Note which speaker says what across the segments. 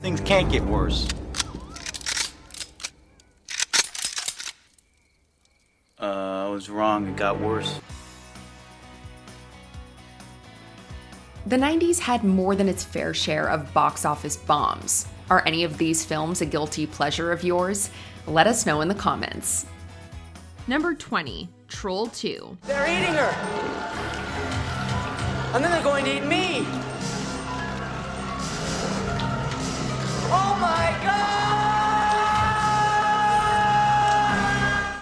Speaker 1: Things can't get worse. I was wrong, it got worse.
Speaker 2: The 90s had more than its fair share of box office bombs. Are any of these films a guilty pleasure of yours? Let us know in the comments. Number 20, Troll 2.
Speaker 3: They're eating her! And then they're going to eat me! Oh my god!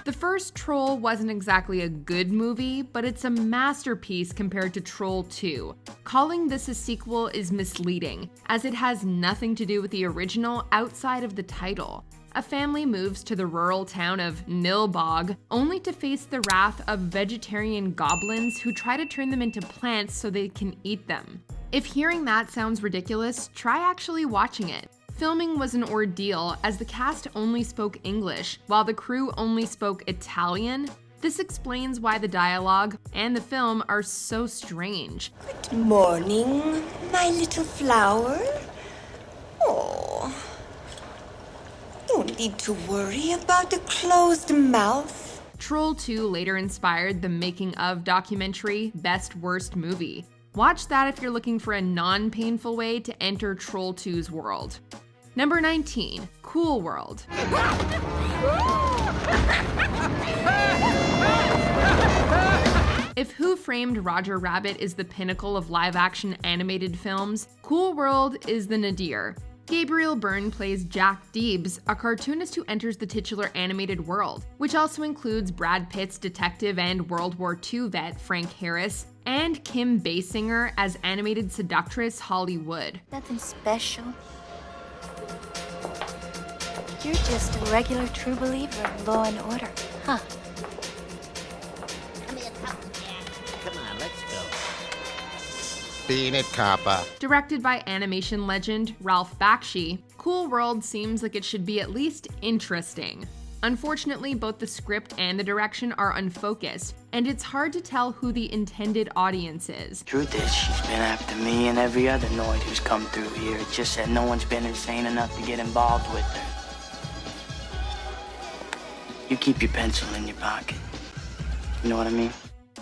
Speaker 2: The first Troll wasn't exactly a good movie, but it's a masterpiece compared to Troll 2. Calling this a sequel is misleading, as it has nothing to do with the original outside of the title. A family moves to the rural town of Nilbog, only to face the wrath of vegetarian goblins who try to turn them into plants so they can eat them. If hearing that sounds ridiculous, try actually watching it. Filming was an ordeal as the cast only spoke English, while the crew only spoke Italian. This explains why the dialogue and the film are so strange.
Speaker 4: Good morning, my little flower. Oh, don't need to worry about a closed mouth.
Speaker 2: Troll 2 later inspired the making of documentary Best Worst Movie. Watch that if you're looking for a non-painful way to enter Troll 2's world. Number 19, Cool World. If Who Framed Roger Rabbit is the pinnacle of live-action animated films, Cool World is the nadir. Gabriel Byrne plays Jack Deebs, a cartoonist who enters the titular animated world, which also includes Brad Pitt's detective and World War II vet Frank Harris, and Kim Basinger as animated seductress Holly Wood.
Speaker 5: Nothing special. You're just a regular true believer in law and order, huh?
Speaker 6: Come on, let's go.
Speaker 7: Being it, Kappa.
Speaker 2: Directed by animation legend Ralph Bakshi, Cool World seems like it should be at least interesting. Unfortunately, both the script and the direction are unfocused, and it's hard to tell who the intended audience is.
Speaker 3: Truth is, she's been after me and every other Noid who's come through here. It's just that no one's been insane enough to get involved with her. You keep your pencil in your pocket. You know what I mean?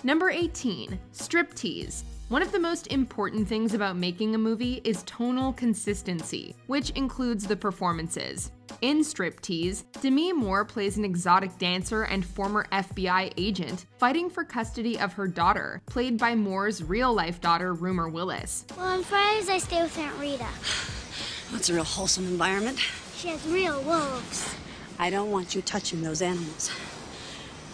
Speaker 2: Number 18, Striptease. One of the most important things about making a movie is tonal consistency, which includes the performances. In Striptease, Demi Moore plays an exotic dancer and former FBI agent fighting for custody of her daughter, played by Moore's real-life daughter, Rumor Willis.
Speaker 8: Well, on Fridays I stay with Aunt Rita.
Speaker 9: That's a real wholesome environment.
Speaker 8: She has real wolves.
Speaker 9: I don't want you touching those animals.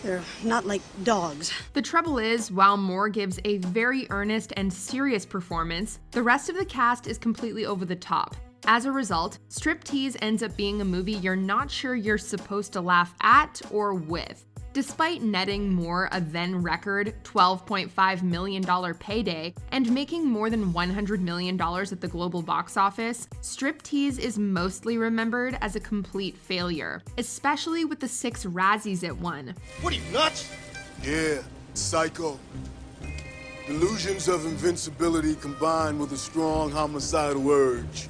Speaker 9: They're not like dogs.
Speaker 2: The trouble is, while Moore gives a very earnest and serious performance, the rest of the cast is completely over the top. As a result, Striptease ends up being a movie you're not sure you're supposed to laugh at or with. Despite netting Moore a then record $12.5 million payday and making more than $100 million at the global box office, Striptease is mostly remembered as a complete failure, especially with the 6 Razzies it won.
Speaker 10: What are you, nuts?
Speaker 11: Yeah, psycho. Delusions of invincibility combined with a strong homicidal urge.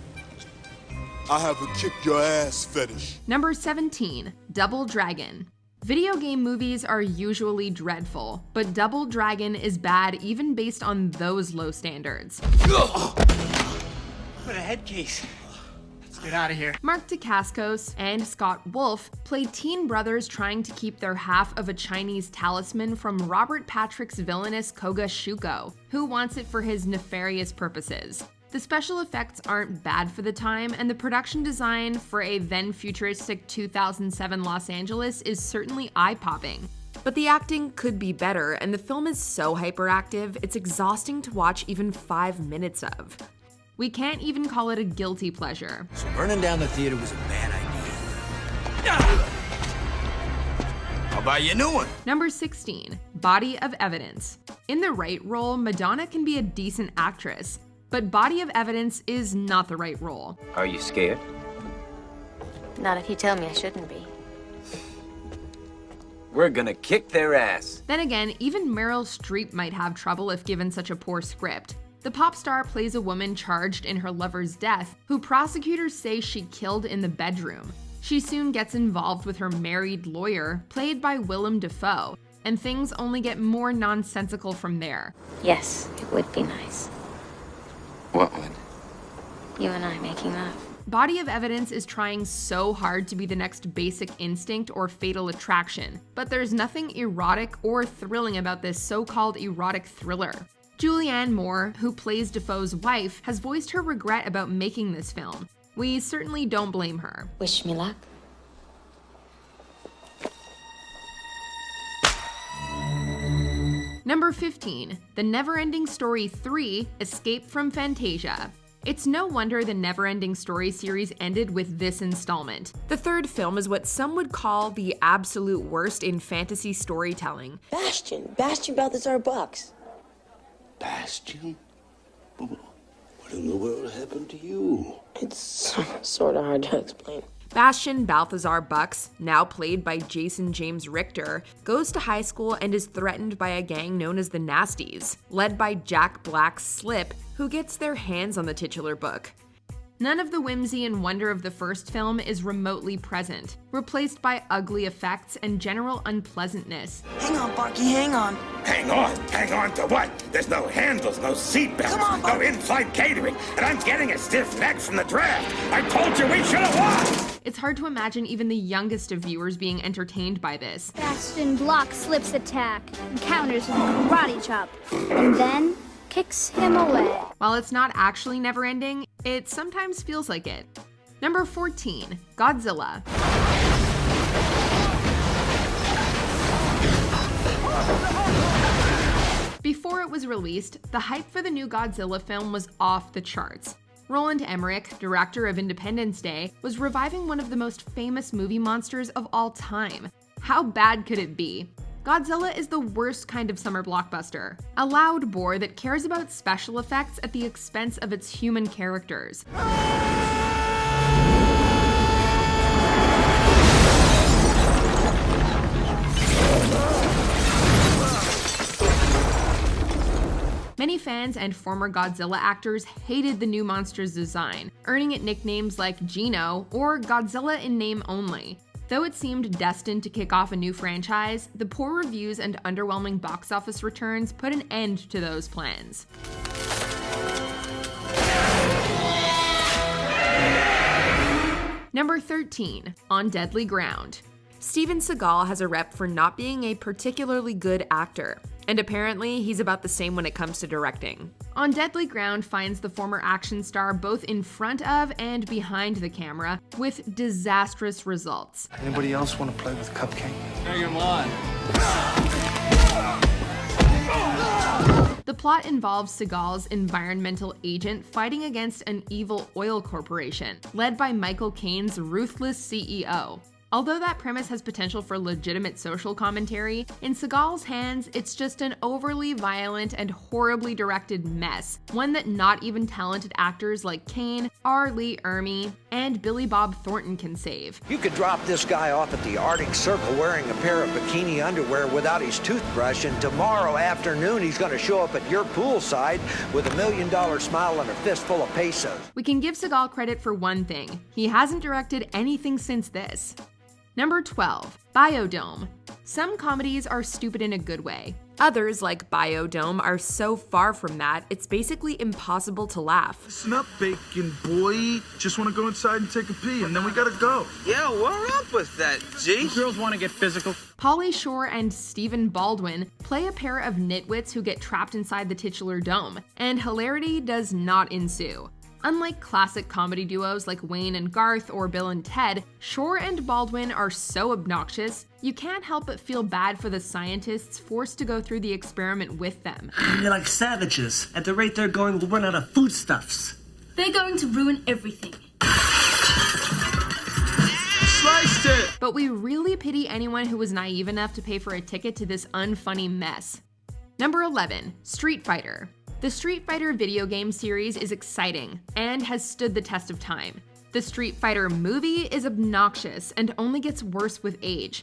Speaker 11: I have a kick your ass fetish.
Speaker 2: Number 17, Double Dragon. Video game movies are usually dreadful, but Double Dragon is bad even based on those low standards.
Speaker 3: What a head case. Let's get out of here.
Speaker 2: Mark Dacascos and Scott Wolf play teen brothers trying to keep their half of a Chinese talisman from Robert Patrick's villainous Koga Shuko, who wants it for his nefarious purposes. The special effects aren't bad for the time, and the production design for a then-futuristic 2007 Los Angeles is certainly eye-popping. But the acting could be better, and the film is so hyperactive, it's exhausting to watch even 5 minutes of. We can't even call it a guilty pleasure.
Speaker 6: So burning down the theater was a bad idea. I'll buy you a new one.
Speaker 2: Number 16, Body of Evidence. In the right role, Madonna can be a decent actress, but Body of Evidence is not the right role.
Speaker 1: Are you scared?
Speaker 5: Not if you tell me I shouldn't be.
Speaker 6: We're gonna kick their ass.
Speaker 2: Then again, even Meryl Streep might have trouble if given such a poor script. The pop star plays a woman charged in her lover's death, who prosecutors say she killed in the bedroom. She soon gets involved with her married lawyer, played by Willem Dafoe, and things only get more nonsensical from there.
Speaker 5: Yes, it would be nice.
Speaker 10: What would?
Speaker 5: You and I making love.
Speaker 2: Body of Evidence is trying so hard to be the next Basic Instinct or Fatal Attraction, but there's nothing erotic or thrilling about this so-called erotic thriller. Julianne Moore, who plays Defoe's wife, has voiced her regret about making this film. We certainly don't blame her.
Speaker 5: Wish me luck.
Speaker 2: Number 15, The Neverending Story 3: Escape from Fantasia. It's no wonder the Neverending Story series ended with this installment. The third film is what some would call the absolute worst in fantasy storytelling.
Speaker 12: Bastion Balthazar Bucks.
Speaker 13: Bastion? What in the world happened to you?
Speaker 12: It's sort of hard to explain.
Speaker 2: Bastion Balthazar Bucks, now played by Jason James Richter, goes to high school and is threatened by a gang known as the Nasties, led by Jack Black's Slip, who gets their hands on the titular book. None of the whimsy and wonder of the first film is remotely present, replaced by ugly effects and general unpleasantness.
Speaker 12: Hang on, Barky, hang on.
Speaker 14: Hang on? Hang on to what? There's no handles, no seatbelts, no in-flight catering, and I'm getting a stiff neck from the draft. I told you we should have won!
Speaker 2: It's hard to imagine even the youngest of viewers being entertained by this.
Speaker 8: Bastion blocks Slip's attack and counters with a karate chop, and then kicks him away.
Speaker 2: While it's not actually never-ending, it sometimes feels like it. Number 14, Godzilla. Before it was released, the hype for the new Godzilla film was off the charts. Roland Emmerich, director of Independence Day, was reviving one of the most famous movie monsters of all time. How bad could it be? Godzilla is the worst kind of summer blockbuster, a loud bore that cares about special effects at the expense of its human characters. Many fans and former Godzilla actors hated the new monster's design, earning it nicknames like Gino or Godzilla in name only. Though it seemed destined to kick off a new franchise, the poor reviews and underwhelming box office returns put an end to those plans. Number 13, On Deadly Ground. Steven Seagal has a rep for not being a particularly good actor, and apparently he's about the same when it comes to directing. On Deadly Ground finds the former action star both in front of and behind the camera, with disastrous results.
Speaker 6: Anybody else want to play with Cupcake?
Speaker 1: Bring him on.
Speaker 2: The plot involves Seagal's environmental agent fighting against an evil oil corporation, led by Michael Caine's ruthless CEO. Although that premise has potential for legitimate social commentary, in Seagal's hands, it's just an overly violent and horribly directed mess, one that not even talented actors like Caine, R. Lee Ermey, and Billy Bob Thornton can save.
Speaker 15: You could drop this guy off at the Arctic Circle wearing a pair of bikini underwear without his toothbrush, and tomorrow afternoon he's going to show up at your poolside with $1 million smile and a fistful of pesos.
Speaker 2: We can give Seagal credit for one thing: he hasn't directed anything since this. Number 12, Biodome. Some comedies are stupid in a good way. Others, like Biodome, are so far from that, it's basically impossible to laugh.
Speaker 16: Listen up, bacon boy. Just want to go inside and take a pee, and then we gotta go.
Speaker 17: Yeah, we're up with that, G.
Speaker 1: Girls want to get physical.
Speaker 2: Pauly Shore and Stephen Baldwin play a pair of nitwits who get trapped inside the titular dome, and hilarity does not ensue. Unlike classic comedy duos like Wayne and Garth or Bill and Ted, Shore and Baldwin are so obnoxious, you can't help but feel bad for the scientists forced to go through the experiment with them.
Speaker 18: They're like savages. At the rate they're going, we'll run out of foodstuffs.
Speaker 19: They're going to ruin everything.
Speaker 16: Sliced it!
Speaker 2: But we really pity anyone who was naive enough to pay for a ticket to this unfunny mess. Number 11, Street Fighter. The Street Fighter video game series is exciting and has stood the test of time. The Street Fighter movie is obnoxious and only gets worse with age.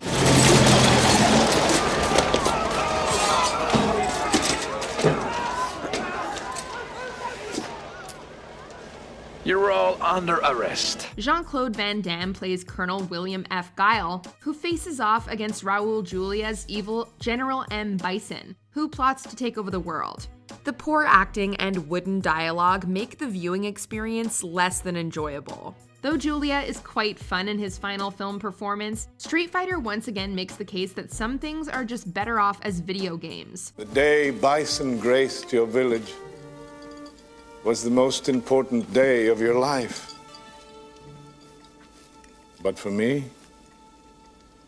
Speaker 20: You're all under arrest.
Speaker 2: Jean-Claude Van Damme plays Colonel William F. Guile, who faces off against Raul Julia's evil General M. Bison, who plots to take over the world. The poor acting and wooden dialogue make the viewing experience less than enjoyable. Though Julia is quite fun in his final film performance, Street Fighter once again makes the case that some things are just better off as video games.
Speaker 11: The day Bison graced your village was the most important day of your life. But for me,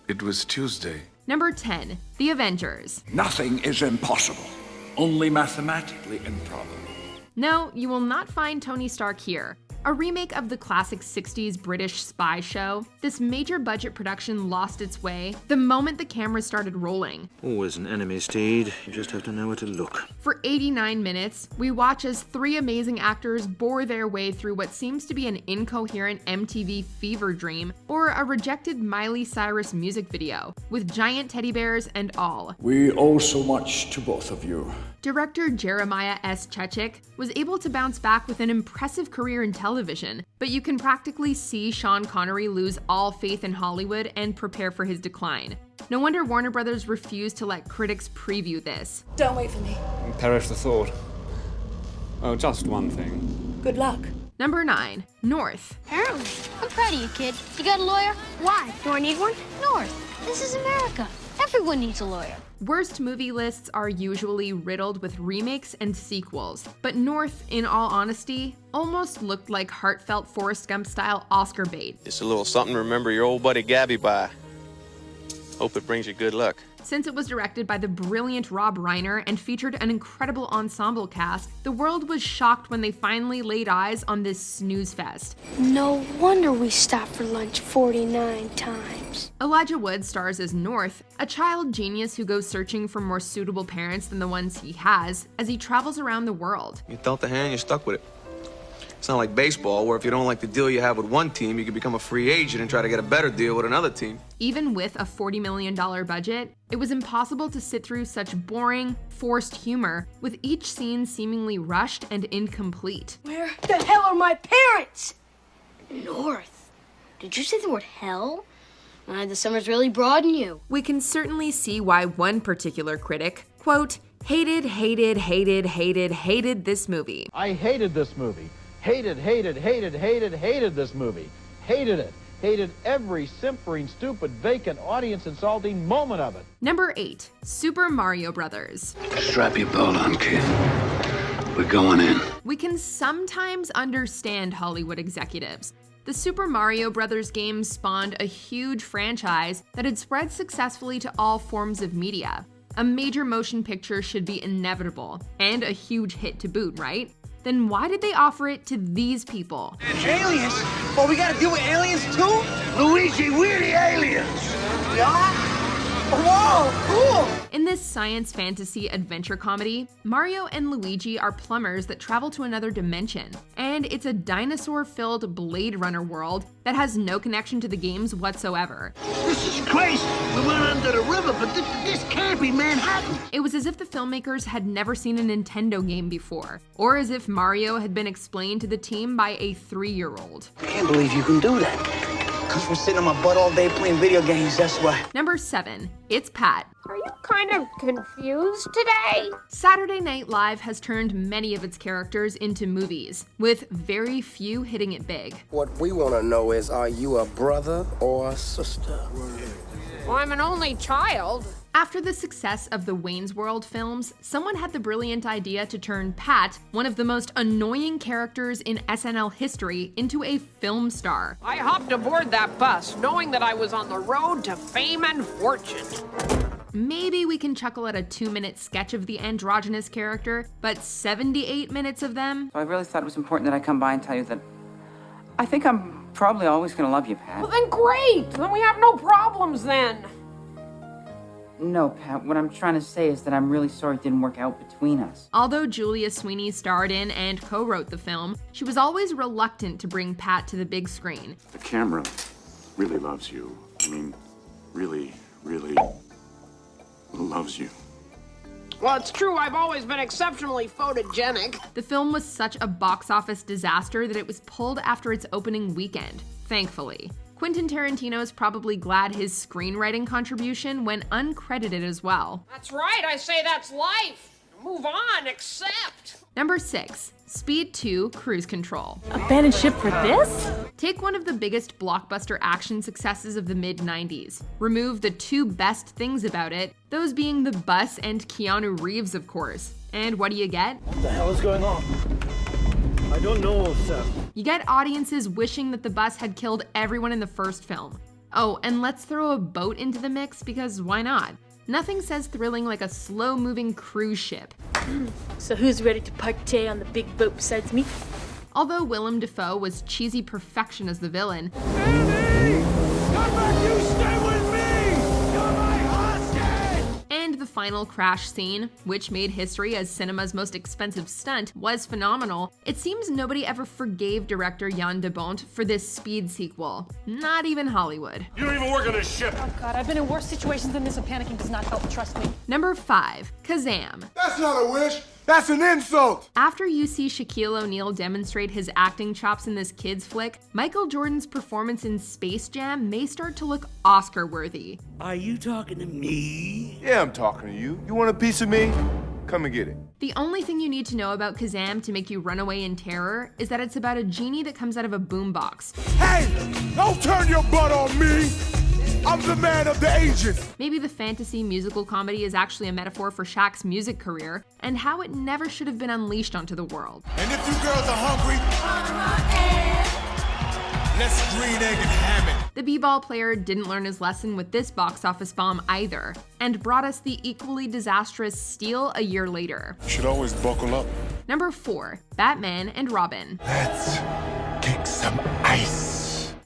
Speaker 11: it was Tuesday.
Speaker 2: Number 10, The Avengers.
Speaker 6: Nothing is impossible, only mathematically improbable.
Speaker 2: No, you will not find Tony Stark here. A remake of the classic 60s British spy show, this major budget production lost its way the moment the camera started rolling.
Speaker 15: Always an enemy, Steed. You just have to know where to look.
Speaker 2: For 89 minutes, we watch as three amazing actors bore their way through what seems to be an incoherent MTV fever dream or a rejected Miley Cyrus music video, with giant teddy bears and all.
Speaker 6: We owe so much to both of you.
Speaker 2: Director Jeremiah S. Chechik was able to bounce back with an impressive career in television, but you can practically see Sean Connery lose all faith in Hollywood and prepare for his decline. No wonder Warner Brothers refused to let critics preview this.
Speaker 4: Don't wait for me.
Speaker 1: Perish the thought. Oh, just one thing.
Speaker 4: Good luck.
Speaker 2: Number 9, North.
Speaker 8: Apparently. I'm proud of you, kid. You got a lawyer? Why? Do I need one? North. This is America. Everyone needs a lawyer.
Speaker 2: Worst movie lists are usually riddled with remakes and sequels, but North, in all honesty, almost looked like heartfelt Forrest Gump-style Oscar bait.
Speaker 10: It's a little something to remember your old buddy Gabby by. Hope it brings you good luck.
Speaker 2: Since it was directed by the brilliant Rob Reiner and featured an incredible ensemble cast, the world was shocked when they finally laid eyes on this snooze fest.
Speaker 8: No wonder we stopped for lunch 49 times.
Speaker 2: Elijah Wood stars as North, a child genius who goes searching for more suitable parents than the ones he has as he travels around the world.
Speaker 10: You dealt the hand, you're stuck with it. It's not like baseball, where if you don't like the deal you have with one team, you can become a free agent and try to get a better deal with another team.
Speaker 2: Even with a $40 million budget, it was impossible to sit through such boring, forced humor, with each scene seemingly rushed and incomplete.
Speaker 8: Where the hell are my parents? North. Did you say the word hell? The summer's really broadened you.
Speaker 2: We can certainly see why one particular critic, quote, hated this movie.
Speaker 21: I hated this movie. Hated this movie. Hated it. Hated every simpering, stupid, vacant, audience-insulting moment of it.
Speaker 2: Number 8, Super Mario Brothers.
Speaker 13: Strap your belt on, kid. We're going in.
Speaker 2: We can sometimes understand Hollywood executives. The Super Mario Brothers games spawned a huge franchise that had spread successfully to all forms of media. A major motion picture should be inevitable, and a huge hit to boot, right? Then why did they offer it to these people?
Speaker 12: Aliens? Oh, we gotta deal with aliens too?
Speaker 13: Luigi, we're the aliens!
Speaker 12: Yeah? Whoa, cool!
Speaker 2: In this science fantasy adventure comedy, Mario and Luigi are plumbers that travel to another dimension, and it's a dinosaur-filled Blade Runner world that has no connection to the games whatsoever.
Speaker 13: This is crazy! We went under the river, but this can't be Manhattan!
Speaker 2: It was as if the filmmakers had never seen a Nintendo game before, or as if Mario had been explained to the team by a 3-year-old.
Speaker 12: I can't believe you can do that. Comes from sitting on my butt all day playing video games, that's why.
Speaker 2: Number 7, It's Pat.
Speaker 8: Are you kind of confused today?
Speaker 2: Saturday Night Live has turned many of its characters into movies, with very few hitting it big.
Speaker 22: What we want to know is, are you a brother or a sister?
Speaker 8: Well, I'm an only child.
Speaker 2: After the success of the Wayne's World films, someone had the brilliant idea to turn Pat, one of the most annoying characters in SNL history, into a film star.
Speaker 23: I hopped aboard that bus knowing that I was on the road to fame and fortune.
Speaker 2: Maybe we can chuckle at a 2-minute sketch of the androgynous character, but 78 minutes of them?
Speaker 24: So I really thought it was important that I come by and tell you that I think I'm probably always gonna love you, Pat.
Speaker 23: Well, then great! Then we have no problems then.
Speaker 24: No, Pat, what I'm trying to say is that I'm really sorry it didn't work out between us.
Speaker 2: Although Julia Sweeney starred in and co-wrote the film, she was always reluctant to bring Pat to the big screen.
Speaker 25: The camera really loves you. I mean, really loves you.
Speaker 23: Well, it's true, I've always been exceptionally photogenic.
Speaker 2: The film was such a box office disaster that it was pulled after its opening weekend, thankfully. Quentin Tarantino is probably glad his screenwriting contribution went uncredited as well.
Speaker 23: That's right, I say that's life. Move on, accept.
Speaker 2: Number 6, Speed 2 Cruise Control.
Speaker 19: Abandoned ship for this?
Speaker 2: Take one of the biggest blockbuster action successes of the mid-90s. Remove the two best things about it, those being the bus and Keanu Reeves, of course. And what do you get?
Speaker 18: What the hell is going on? I don't know, sir.
Speaker 2: You get audiences wishing that the bus had killed everyone in the first film. Oh, and let's throw a boat into the mix because why not? Nothing says thrilling like a slow-moving cruise ship.
Speaker 19: So who's ready to partay on the big boat besides me?
Speaker 2: Although Willem Dafoe was cheesy perfection as the villain, and the final crash scene, which made history as cinema's most expensive stunt, was phenomenal, it seems nobody ever forgave director Jan de Bont for this Speed sequel. Not even Hollywood.
Speaker 3: You don't even work on this ship.
Speaker 19: Oh God, I've been in worse situations than this and panicking does not help, trust me.
Speaker 2: Number 5, Kazam.
Speaker 11: That's not a wish. That's an insult!
Speaker 2: After you see Shaquille O'Neal demonstrate his acting chops in this kid's flick, Michael Jordan's performance in Space Jam may start to look Oscar-worthy.
Speaker 13: Are you talking to me?
Speaker 5: Yeah, I'm talking to you. You want a piece of me? Come and get it.
Speaker 2: The only thing you need to know about Kazam to make you run away in terror is that it's about a genie that comes out of a boombox.
Speaker 11: Hey! Don't turn your butt on me! I'm the man of the ages!
Speaker 2: Maybe the fantasy musical comedy is actually a metaphor for Shaq's music career and how it never should have been unleashed onto the world.
Speaker 11: And if you girls are hungry, let's green egg and ham it.
Speaker 2: The b-ball player didn't learn his lesson with this box office bomb either, and brought us the equally disastrous Steel a year later.
Speaker 11: You should always buckle up.
Speaker 2: Number 4, Batman and Robin.
Speaker 11: Let's kick some ice.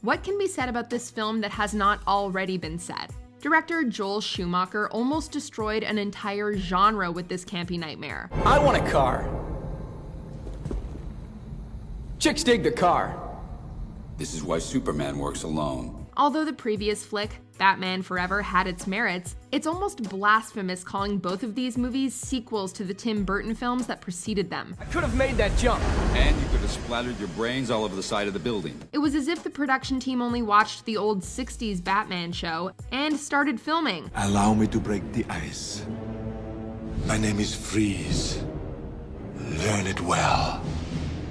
Speaker 2: What can be said about this film that has not already been said? Director Joel Schumacher almost destroyed an entire genre with this campy nightmare.
Speaker 7: I want a car. Chicks dig the car.
Speaker 9: This is why Superman works alone.
Speaker 2: Although the previous flick, Batman Forever, had its merits, it's almost blasphemous calling both of these movies sequels to the Tim Burton films that preceded them.
Speaker 7: I could have made that jump.
Speaker 9: And you could have splattered your brains all over the side of the building.
Speaker 2: It was as if the production team only watched the old 60s Batman show and started filming.
Speaker 11: Allow me to break the ice. My name is Freeze. Learn it well,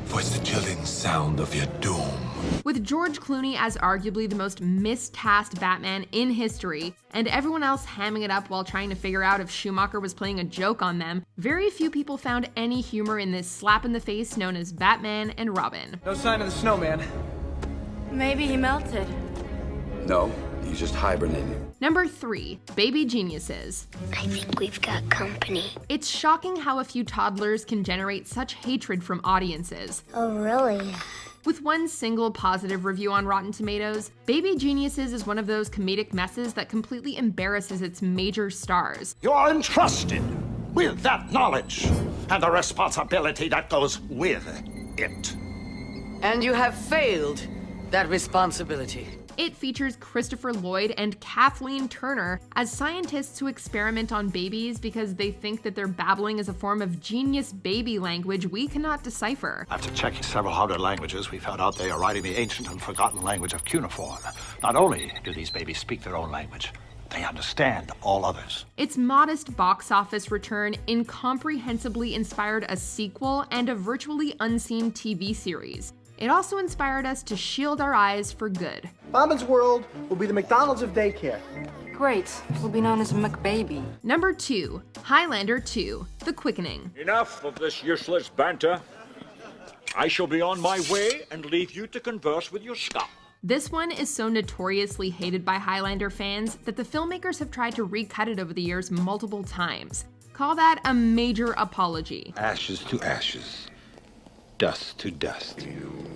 Speaker 11: for it's the chilling sound of your doom.
Speaker 2: With George Clooney as arguably the most miscast Batman in history, and everyone else hamming it up while trying to figure out if Schumacher was playing a joke on them, very few people found any humor in this slap in the face known as Batman and Robin.
Speaker 7: No sign of the snowman.
Speaker 19: Maybe he melted.
Speaker 9: No, he's just hibernating.
Speaker 2: Number 3, Baby Geniuses.
Speaker 8: I think we've got company.
Speaker 2: It's shocking how a few toddlers can generate such hatred from audiences.
Speaker 8: Oh, really?
Speaker 2: With one single positive review on Rotten Tomatoes, Baby Geniuses is one of those comedic messes that completely embarrasses its major stars.
Speaker 14: You are entrusted with that knowledge and the responsibility that goes with it.
Speaker 26: And you have failed that responsibility.
Speaker 2: It features Christopher Lloyd and Kathleen Turner as scientists who experiment on babies because they think that their babbling is a form of genius baby language we cannot decipher.
Speaker 14: After checking several hundred languages, we found out they are writing the ancient and forgotten language of cuneiform. Not only do these babies speak their own language, they understand all others.
Speaker 2: Its modest box office return incomprehensibly inspired a sequel and a virtually unseen TV series. It also inspired us to shield our eyes for good.
Speaker 18: Bobbin's World will be the McDonald's of daycare.
Speaker 24: Great. We'll be known as McBaby.
Speaker 2: Number 2, Highlander II, The Quickening.
Speaker 27: Enough of this useless banter. I shall be on my way and leave you to converse with your scum.
Speaker 2: This one is so notoriously hated by Highlander fans that the filmmakers have tried to recut it over the years multiple times. Call that a major apology.
Speaker 13: Ashes to ashes. Dust to dust.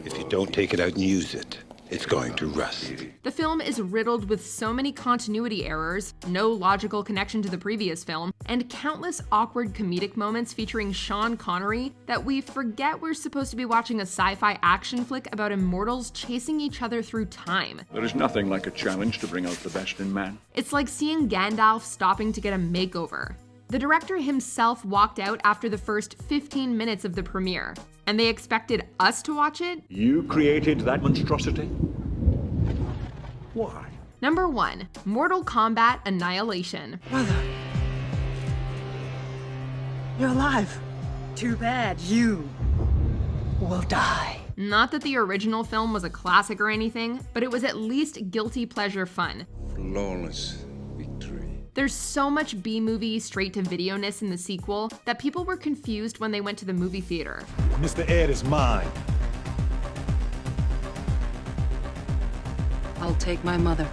Speaker 13: If you don't take it out and use it, it's going to rust.
Speaker 2: The film is riddled with so many continuity errors, no logical connection to the previous film, and countless awkward comedic moments featuring Sean Connery that we forget we're supposed to be watching a sci-fi action flick about immortals chasing each other through time.
Speaker 27: There is nothing like a challenge to bring out the best in man.
Speaker 2: It's like seeing Gandalf stopping to get a makeover. The director himself walked out after the first 15 minutes of the premiere, and they expected us to watch it?
Speaker 27: You created that monstrosity? Why?
Speaker 2: Number 1. Mortal Kombat Annihilation.
Speaker 1: Brother. You're alive. Too bad you will die.
Speaker 2: Not that the original film was a classic or anything, but it was at least guilty pleasure fun.
Speaker 25: Flawless victory.
Speaker 2: There's so much B-movie straight-to-video-ness in the sequel that people were confused when they went to the movie theater.
Speaker 21: Mr. Ed is mine.
Speaker 1: I'll take my mother.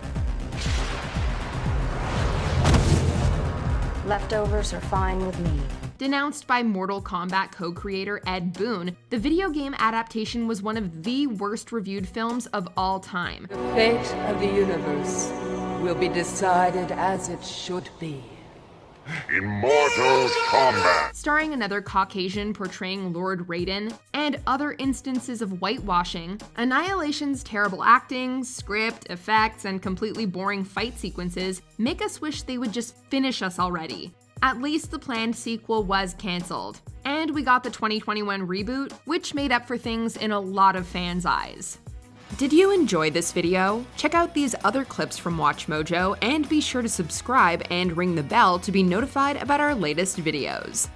Speaker 3: Leftovers are fine with me.
Speaker 2: Denounced by Mortal Kombat co-creator Ed Boon, the video game adaptation was one of the worst reviewed films of all time.
Speaker 6: The fate of the universe will be decided as it should be.
Speaker 5: In Mortal Kombat.
Speaker 2: Starring another Caucasian portraying Lord Raiden, and other instances of whitewashing, Annihilation's terrible acting, script, effects, and completely boring fight sequences make us wish they would just finish us already. At least the planned sequel was cancelled. And we got the 2021 reboot, which made up for things in a lot of fans' eyes. Did you enjoy this video? Check out these other clips from WatchMojo and be sure to subscribe and ring the bell to be notified about our latest videos.